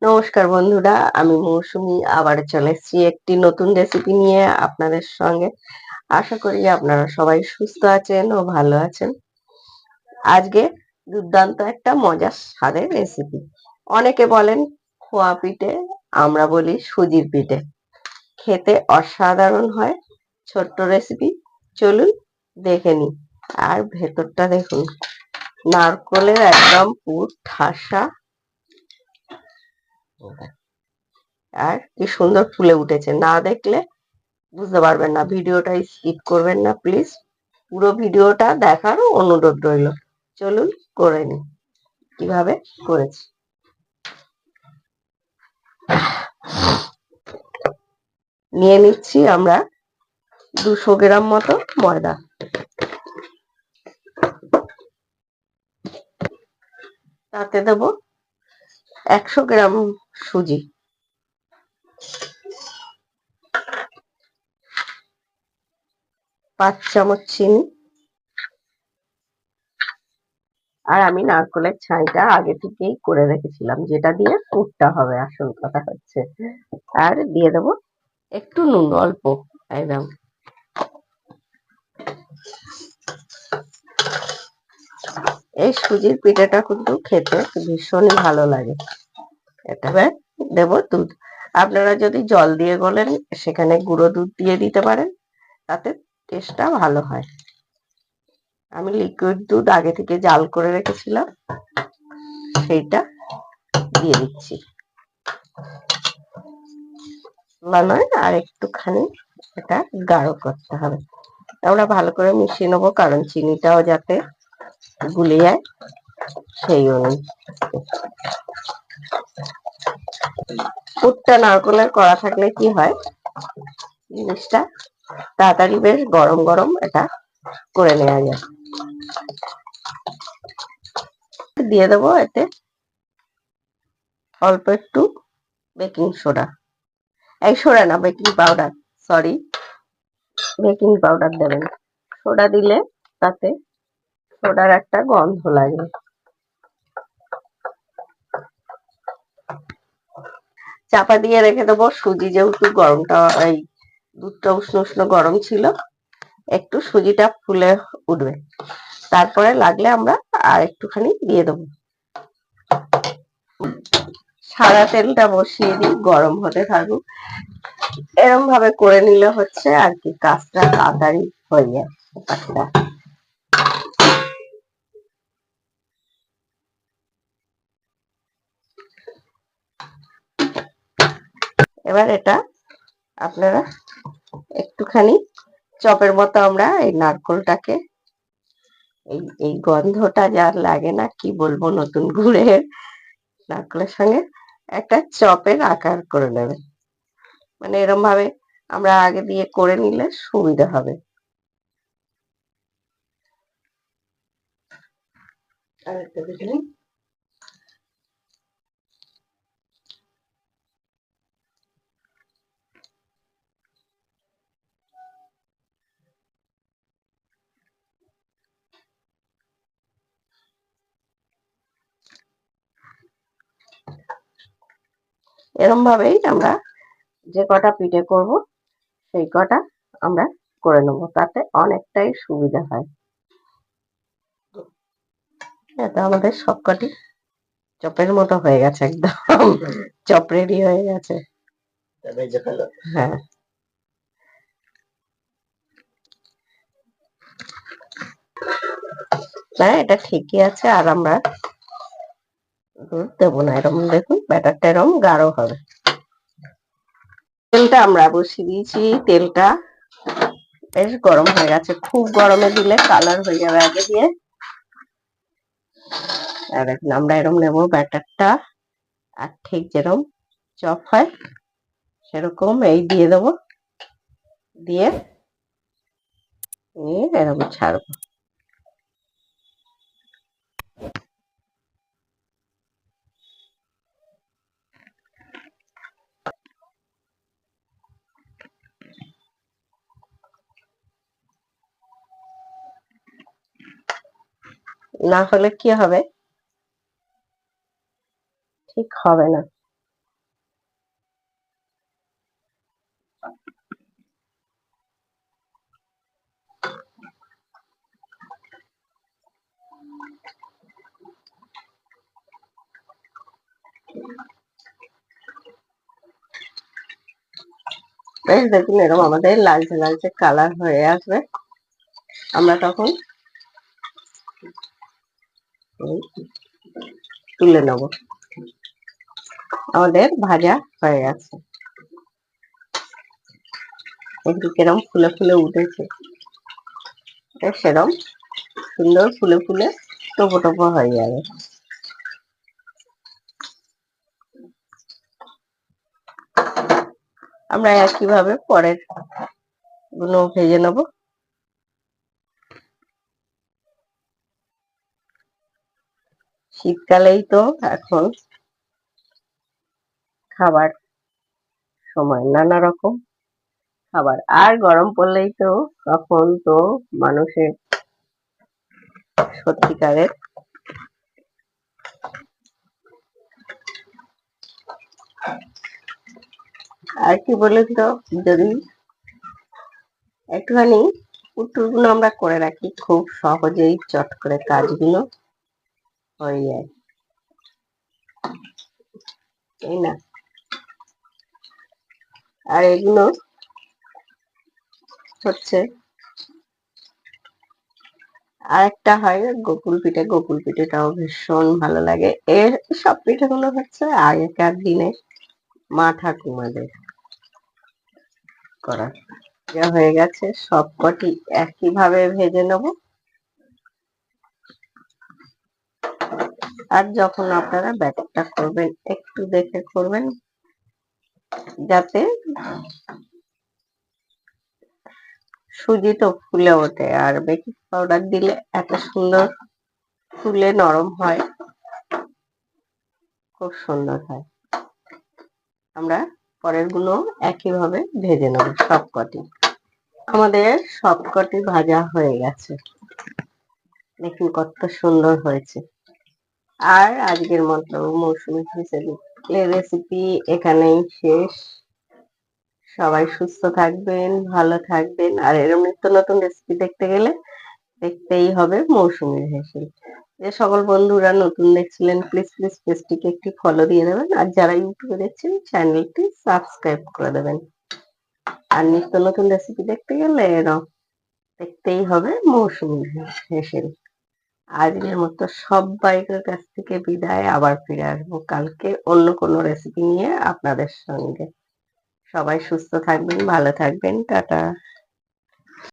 নমস্কার বন্ধুরা, আমি মৌসুমী আবার চলে এসেছি একটি নতুন রেসিপি নিয়ে আপনাদের সঙ্গে। আশা করি আপনারা সবাই সুস্থ আছেন ও ভালো আছেন। আজকে দুর্দান্ত একটা মজার স্বাদের রেসিপি। অনেকে বলেন খোয়া পিঠে, আমরা বলি সুজির পিঠে। খেতে অসাধারণ হয়। ছোট্ট রেসিপি, চলুন দেখে নিই। আর ভেতরটা দেখুন, নারকলের একদম পুর ঠাসা, আর কি সুন্দর ফুলে উঠেছে। না দেখলে বুঝতে পারবেন না, ভিডিওটা স্কিপ করবেন না প্লিজ। পুরো ভিডিওটা দেখার অনুরোধ রইল। চলুন করে নি কিভাবে করেছি। নিয়ে নিচ্ছি আমরা 200 গ্রাম মতো ময়দা, তাতে দেব 100 গ্রাম সুজি, 5 চামচ চিনি, আর আমি নারকেলের ছাইটা আগে থেকেই করে রেখেছিলাম, যেটা দিয়ে পুরটা হবে, আসল কথা হচ্ছে। আর দিয়ে দেব একটু নুন, অল্প, একদম। এই সুজির পিঠাটা কিন্তু খেতে ভীষণই ভালো লাগে। এটা দেব দুধ। আপনারা যদি জল দিয়ে গলেন, সেখানে গুঁড়ো দুধ দিয়ে দিতে পারেন, তাতে টেস্টটা ভালো হয়। আমি লিকুইড দুধ আগে থেকে জাল করে রেখেছিলাম, সেইটা দিয়ে দিচ্ছি। নয়, আর একটুখানি এটা গাঢ় করতে হবে। আমরা ভালো করে মিশিয়ে নেবো, কারণ চিনিটাও যাতে গুলে যায় সেই অনুযায়ী। পুরটা নারকেলের করা থাকলে কি হয়, জিনিসটা তাড়াতাড়ি বেশ গরম গরম এটা করে নেওয়া যায়। দিয়ে দেবো এতে অল্প একটু বেকিং সোডা, এই সোডা না, baking powder, sorry, baking powder দেবেন। সোডা দিলে তাতে সোডার একটা গন্ধ লাগে। চাপা দিয়ে রেখে দেবো। সুজি যেহেতু গরমটা, এই দুধটা উষ্ণ উষ্ণ গরম ছিল, একটু সুজিটা ফুলে উঠবে, তারপরে লাগলে আমরা আর একটুখানি দিয়ে দেবো। সাদা তেলটা বসিয়ে দিই, গরম হতে থাকুক। এরকম ভাবে করে নিলে হচ্ছে আর কি, কাজটা তাড়াতাড়ি হয়ে যায়। এবার এটা আপনারা একটুখানি চপের মতো, আমরা এই নারকলটাকে, এই এই গন্ধটা যার লাগে না, কি বলবো, নতুন গুড়ের নারকলের সঙ্গে একটা চপের আকার করে নেবেন। মানে এরকম ভাবে আমরা আগে দিয়ে করে নিলে সুবিধা হবে। আর একটা দেখে এরকম ভাবেই আমরা যে কটা পিঠে করব, সেই কটা আমরা করে নেব, তাতে অনেকটাই সুবিধা হয়। এটা আমাদের সবকটি চপের মতো হয়ে গেছে, একদম চপ রেডি হয়ে গেছে। হ্যাঁ, না এটা ঠিকই আছে। আর আমরা দুধ দেবো না, এরকম দেখুন ব্যাটারটা এরকম গাঢ় হবে। তেলটা আমরা বসিয়ে দিয়েছি, তেলটা বেশ গরম হয়ে গেছে। খুব গরমে দিলে কালার হয়ে যাবে আগে দিয়ে। আর এখন আমরা এরকম নেবো ব্যাটারটা, আর ঠিক যেরকম চপ হয় সেরকম এই দিয়ে দেবো, দিয়ে নিয়ে এরকম ছাড়বো। না হলে কি হবে, ঠিক হবে না। বেশ দেখুন এরকম আমাদের লালচে লালচে কালার হয়ে আসবে, আমরা তখন তুলে নেব। আমাদের ভাজা হয়ে গেছে, একটু কেরম ফুলে ফুলে উঠেছে, সেরম সুন্দর ফুলে ফুলে টোপো টোপো হয়ে যাবে। আমরা একইভাবে পরের গুলো ভেজে নেব। শীতকালেই তো এখন খাবার সময়, নানা রকম খাবার, আর গরম পড়লেই তো তখন তো মানুষের সত্যিকারের আর কি বলে তো, যদি একটুখানি পুটুরগুলো আমরা করে রাখি, খুব সহজেই চট করে কাজগুলো হয়ে যায়, তাই না? আর এগুলো হচ্ছে আরেকটা হয় গোকুল পিঠে, গোকুল পিঠেটাও ভীষণ ভালো লাগে। এর সব পিঠেগুলো হচ্ছে আগেকার দিনে মা ঠাকুমাদের করা। হয়ে গেছে, সবকটি একইভাবে ভেজে নেব। আর যখন আপনারা ব্যাটারটা করবেন একটু দেখে করবেন, যাতে সুজি তো ফুলে ওঠে, আর বেকিং পাউডার দিলে এত সুন্দর ফুলে নরম হয়, খুব সুন্দর হয়। আমরা পরের গুলো একইভাবে ভেজে নেব সবকটি। আমাদের সবকটি ভাজা হয়ে গেছে, দেখুন কত সুন্দর হয়েছে। আর আজকের মতো মৌসুমী রেসিপি এখানেই শেষ। সবাই সুস্থ থাকবেন, ভালো থাকবেন, আর এরকম নিত্য নতুন রেসিপি দেখতে গেলে দেখতেই হবে মৌসুমীর হেসেল। যে সকল বন্ধুরা নতুন দেখছিলেন প্লিজ প্লিজ পেজটিকে একটি ফলো দিয়ে দেবেন, আর যারা ইউটিউবে দেখছেন চ্যানেলটি সাবস্ক্রাইব করে দেবেন। আর নিত্য নতুন রেসিপি দেখতে গেলে দেখতেই হবে মৌসুমীর হেসেল। আজকের মতো সবাইকার কাছ থেকে বিদায়, আবার ফিরে আসবো কালকে অন্য কোনো রেসিপি নিয়ে আপনাদের সঙ্গে। সবাই সুস্থ থাকবেন, ভালো থাকবেন, টাটা।